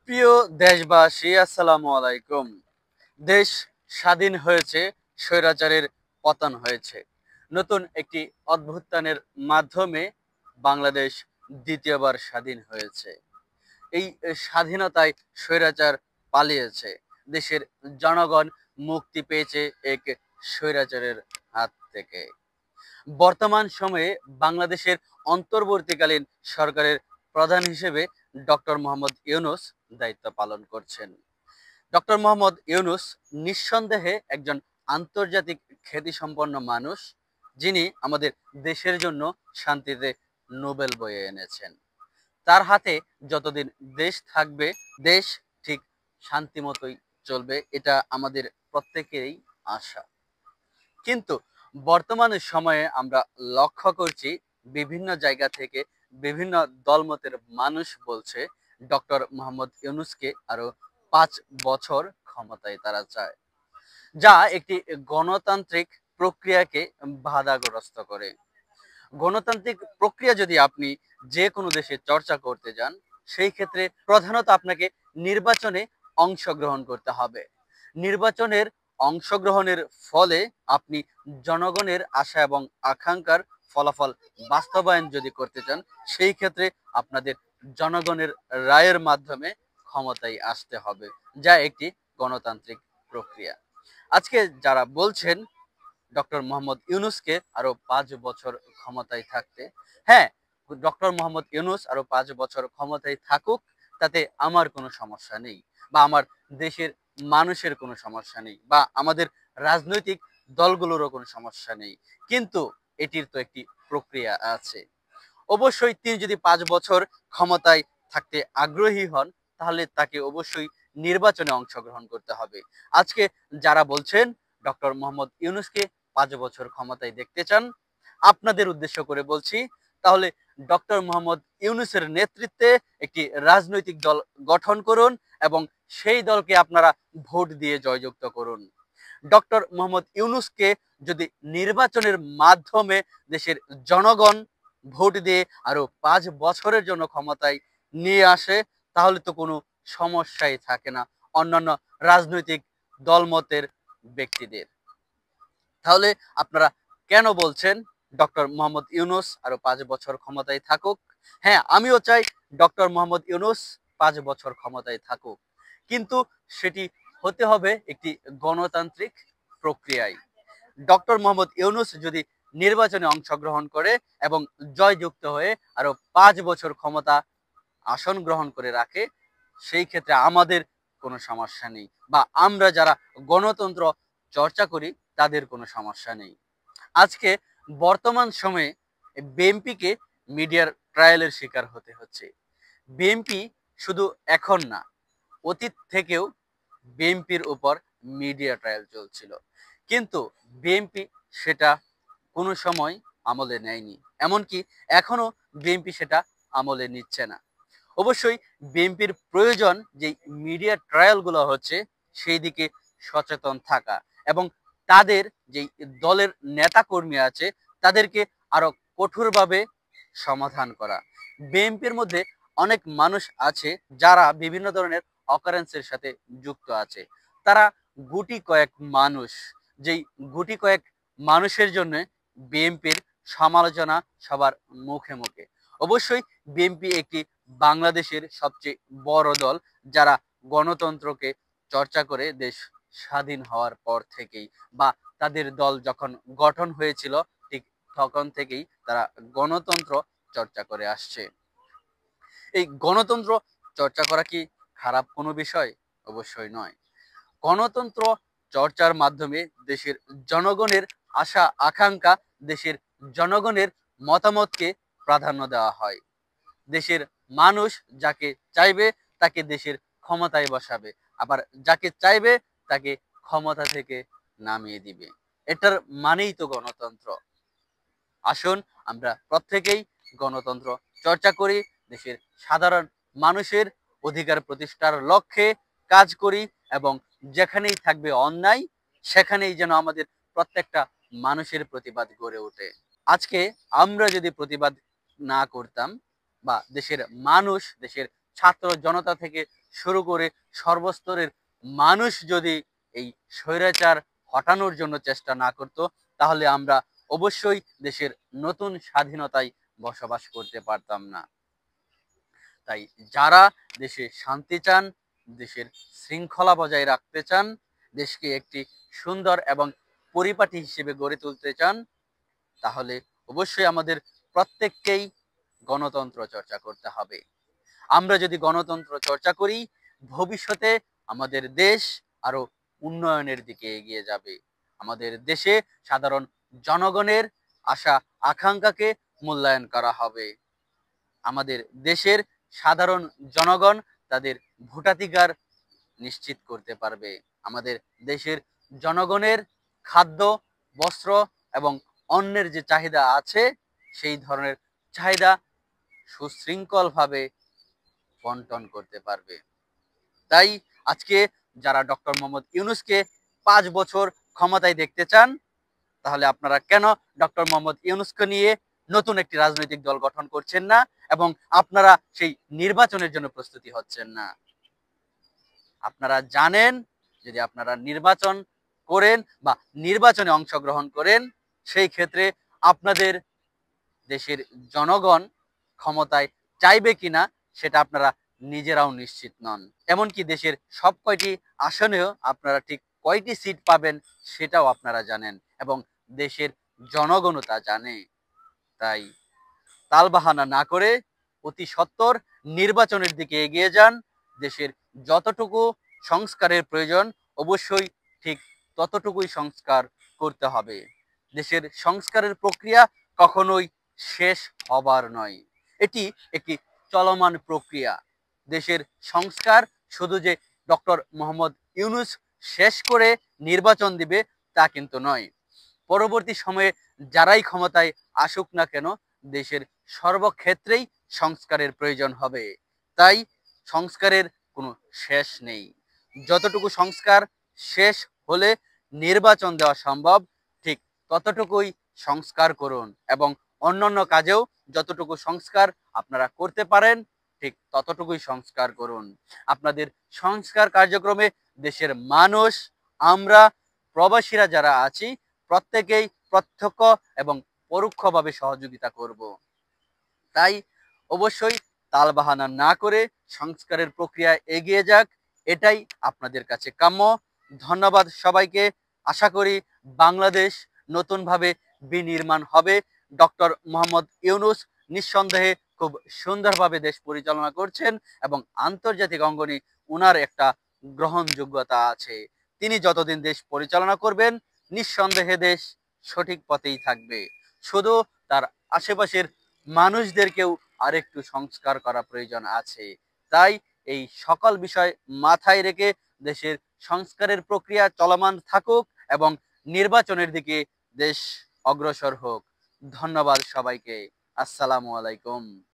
প্রিয় দেশবাসী, আসসালামু আলাইকুম। দেশ স্বাধীন হয়েছে, স্বৈরাচারের পতন হয়েছে। নতুন একটি অভ্যুত্থানের মাধ্যমে বাংলাদেশ দ্বিতীয়বার স্বাধীন হয়েছে। এই স্বাধীনতায় স্বৈরাচার পালিয়েছে। দেশের জনগণ মুক্তি পেয়েছে এক স্বৈরাচারের হাত থেকে। বর্তমান সময়ে বাংলাদেশের অন্তর্বর্তীকালীন সরকারের প্রধান হিসেবে ডক্টর মোহাম্মদ ইউনূস দায়িত্ব পালন করছেন। ডক্টর মোহাম্মদ ইউনূস নিঃসন্দেহে একজন আন্তর্জাতিক খ্যাতিসম্পন্ন মানুষ, যিনি আমাদের দেশের জন্য শান্তিতে নোবেল বয়ে এনেছেন। তার হাতে যতদিন দেশ থাকবে, দেশ ঠিক শান্তিমতোই চলবে, এটা আমাদের প্রত্যেকেরই আশা। কিন্তু বর্তমান সময়ে আমরা লক্ষ্য করছি, বিভিন্ন জায়গা থেকে বিভিন্ন দলমতের মানুষ বলছে ডক্টর মোহাম্মদ ইউনূসকে আরো 5 বছর ক্ষমতায় তারা চায়, যা একটি গণতান্ত্রিক প্রক্রিয়াকে বাধাগ্রস্ত করে। গণতান্ত্রিক প্রক্রিয়া যদি আপনি যে কোনো দেশে চর্চা করতে যান, সেই ক্ষেত্রে প্রধানত আপনাকে নির্বাচনে অংশগ্রহণ করতে হবে। নির্বাচনের অংশগ্রহণের ফলে আপনি জনগণের আশা এবং আকাঙ্ক্ষার ফলাফল বাস্তবায়ন যদি করতে চান, সেই ক্ষেত্রে আপনাদের জনগণের রায়ের মাধ্যমে ক্ষমতায় আসতে হবে, যা একটি গণতান্ত্রিক প্রক্রিয়া। আজকে যারা বলছেন ডক্টর মোহাম্মদ ইউনূসকে আরো 5 বছর ক্ষমতায় থাকতে, হ্যাঁ, ডক্টর মোহাম্মদ ইউনূস আরো 5 বছর ক্ষমতায় থাকুক, তাতে আমার কোনো সমস্যা নেই, বা আমার দেশের মানুষের কোনো সমস্যা নেই, বা আমাদের রাজনৈতিক দলগুলোরও কোনো সমস্যা নেই। কিন্তু এটির তো একটি প্রক্রিয়া আছে। অবশ্যই তিনি যদি 5 বছর ক্ষমতায় থাকতে আগ্রহী হন, তাহলে তাকে অবশ্যই নির্বাচনে অংশগ্রহণ করতে হবে। আজকে যারা বলছেন ডক্টর মোহাম্মদ ইউনূসকে 5 বছর ক্ষমতায় দেখতে চান, আপনাদের উদ্দেশ্য করে বলছি, তাহলে ডক্টর মোহাম্মদ ইউনূসের নেতৃত্বে একটি রাজনৈতিক দল গঠন করুন এবং সেই দলকে আপনারা ভোট দিয়ে জয়যুক্ত করুন। ডক্টর মোহাম্মদ ইউনূসকে যদি নির্বাচনের মাধ্যমে দেশের জনগণ ভোট দিয়ে আরো 5 বছরের জন্য ক্ষমতায় নিয়ে আসে, তাহলে তো কোনো সমস্যাই থাকে না অন্যান্য রাজনৈতিক দলমতের ব্যক্তিদের। তাহলে আপনারা কেন বলছেন ডক্টর মোহাম্মদ ইউনূস আরো 5 বছর ক্ষমতায় থাকুক? হ্যাঁ, আমিও চাই ডক্টর মোহাম্মদ ইউনূস 5 বছর ক্ষমতায় থাকুক, কিন্তু সেটি হতে হবে একটি গণতান্ত্রিক প্রক্রিয়ায়। ডক্টর মোহাম্মদ ইউনূস যদি নির্বাচনে অংশগ্রহণ করে এবং জয়যুক্ত হয়ে আরো 5 বছর ক্ষমতা আসন গ্রহণ করে রাখে, সেই ক্ষেত্রে আমাদের কোনো সমস্যা নেই, বা আমরা যারা গণতন্ত্র চর্চা করি তাদের কোনো সমস্যা নেই। আজকে বর্তমান সময়ে বিএনপিকে মিডিয়ার ট্রায়ালের শিকার হতে হচ্ছে। বিএনপি শুধু এখন না, অতীত থেকেও বিএনপির উপর মিডিয়া ট্রায়াল চলছিল, কিন্তু বিএনপি সেটা কোনো সময় আমলে নেয়নি, এমনকি এখনো বিএনপি সেটা আমলে নিচ্ছে না। অবশ্যই বিএনপির প্রয়োজন যে মিডিয়া ট্রায়ালগুলো হচ্ছে সেই দিকে সচেতন থাকা, এবং তাদের যে দলের নেতাকর্মী আছে তাদেরকে আরো কঠোরভাবে সমাধান করা। বিএনপির মধ্যে অনেক মানুষ আছে যারা বিভিন্ন ধরনের অকারেন্সের সাথে যুক্ত আছে। তারা গুটি কয়েক মানুষ, যেই গুটি কয়েক মানুষের জন্য বিএনপির সমালোচনা সবার মুখে মুখে। অবশ্যই বিএনপি একটি বাংলাদেশের সবচেয়ে বড় দল, যারা গণতন্ত্রকে চর্চা করে দেশ স্বাধীন হওয়ার পর থেকেই, বা তাদের দল যখন গঠন হয়েছিল ঠিক তখন থেকেই তারা গণতন্ত্র চর্চা করে আসছে। এই গণতন্ত্র চর্চা করা কি খারাপ কোনো বিষয়? অবশ্যই নয়। গণতন্ত্র চর্চার মাধ্যমে দেশের জনগণের আশা আকাঙ্ক্ষা, দেশের জনগণের মতামতকে প্রাধান্য দেওয়া হয়। দেশের মানুষ যাকে চাইবে তাকে দেশের ক্ষমতায় বসাবে, আবার যাকে চাইবে তাকে ক্ষমতা থেকে নামিয়ে দিবে। এটার মানেই তো গণতন্ত্র। আসুন আমরা প্রত্যেকেই গণতন্ত্র চর্চা করি, দেশের সাধারণ মানুষের অধিকার প্রতিষ্ঠার লক্ষ্যে কাজ করি, এবং যেখানেই থাকবে অন্যায়, সেখানেই যেন আমাদের প্রত্যেকটা মানুষের প্রতিবাদ গড়ে ওঠে। আজকে আমরা যদি প্রতিবাদ না করতাম, বা দেশের মানুষ, দেশের ছাত্র জনতা থেকে শুরু করে সর্বস্তরের মানুষ যদি এই স্বৈরাচার হটানোর জন্য চেষ্টা না করত, তাহলে আমরা অবশ্যই দেশের নতুন স্বাধীনতায় বসবাস করতে পারতাম না। তাই যারা দেশে শান্তি চান, দেশের শৃঙ্খলা বজায় রাখতে চান, দেশকে একটি সুন্দর এবং পরিপাটি হিসেবে গড়ে তুলতে চান, তাহলে অবশ্যই আমাদের প্রত্যেককেই গণতন্ত্র চর্চা করতে হবে। আমরা যদি গণতন্ত্র চর্চা করি, ভবিষ্যতে আমাদের দেশ আরো উন্নয়নের দিকে এগিয়ে যাবে। আমাদের দেশে সাধারণ জনগণের আশা আকাঙ্ক্ষাকে মূল্যায়ন করা হবে। আমাদের দেশের সাধারণ জনগণ তাদের ভোটাধিকার নিশ্চিত করতে পারবে। আমাদের দেশের জনগণের খাদ্য, বস্ত্র এবং অন্যের যে চাহিদা আছে, সেই ধরনের চাহিদা সুশৃঙ্খলভাবে বন্টন করতে পারবে। তাই আজকে যারা ডক্টর মোহাম্মদ ইউনূসকে 5 বছর ক্ষমতায় দেখতে চান, তাহলে আপনারা কেন ডক্টর মোহাম্মদ ইউনূসকে নিয়ে নতুন একটি রাজনৈতিক দল গঠন করছেন না এবং আপনারা সেই নির্বাচনের জন্য প্রস্তুতি হচ্ছেন না? আপনারা জানেন, যদি আপনারা নির্বাচন করেন বা নির্বাচনে অংশগ্রহণ করেন, সেই ক্ষেত্রে আপনাদের দেশের জনগণ ক্ষমতায় চাইবে কিনা সেটা আপনারা নিজেরাও নিশ্চিত নন। এমনকি দেশের সব কয়টি আসনেও আপনারা ঠিক কয়টি সিট পাবেন সেটাও আপনারা জানেন এবং দেশের জনগণও তা জানে। তাই তালবাহানা না করে অতি সত্বর নির্বাচনের দিকে এগিয়ে যান। দেশের যতটুকু সংস্কারের প্রয়োজন, অবশ্যই ঠিক ততটুকুই সংস্কার করতে হবে। দেশের সংস্কারের প্রক্রিয়া কখনোই শেষ হবার নয়, এটি একটি চলমান প্রক্রিয়া। দেশের সংস্কার শুধু যে ডক্টর মোহাম্মদ ইউনূস শেষ করে নির্বাচন দিবে তা কিন্তু নয়। পরবর্তী সময়ে যারাই ক্ষমতায় আসুক না কেন, দেশের সর্বক্ষেত্রেই সংস্কারের প্রয়োজন হবে। তাই সংস্কারের কোনো শেষ নেই। যতটুকু সংস্কার শেষ হলে নির্বাচন দেওয়া সম্ভব, ঠিক ততটুকুই সংস্কার করুন এবং অন্যান্য কাজেও যতটুকু সংস্কার আপনারা করতে পারেন, ঠিক ততটুকুই সংস্কার করুন। আপনাদের সংস্কার কার্যক্রমে দেশের মানুষ, আমরা প্রবাসীরা যারা আছি, প্রত্যেকেই প্রত্যক্ষ এবং পরোক্ষভাবে সহযোগিতা করব। তাই অবশ্যই তালবাহানা না করে সংস্কারের প্রক্রিয়ায় এগিয়ে যাক, এটাই আপনাদের কাছে কাম্য। ধন্যবাদ সবাইকে। আশা করি বাংলাদেশ নতুনভাবে বিনির্মাণ হবে। ডক্টর মোহাম্মদ ইউনূস নিঃসন্দেহে খুব সুন্দরভাবে দেশ পরিচালনা করছেন এবং আন্তর্জাতিক অঙ্গনে উনার একটা গ্রহণযোগ্যতা আছে। তিনি যতদিন দেশ পরিচালনা করবেন, নিঃসন্দেহে দেশ সঠিক পথেই থাকবে। শুধু তার আশেপাশের মানুষদেরকেও আরেকটু সংস্কার করা প্রয়োজন আছে। তাই এই সকল বিষয় মাথায় রেখে দেশের সংস্কারের প্রক্রিয়া চলমান থাকুক এবং নির্বাচনের দিকে দেশ অগ্রসর হোক। ধন্যবাদ সবাইকে। আসসালামু আলাইকুম।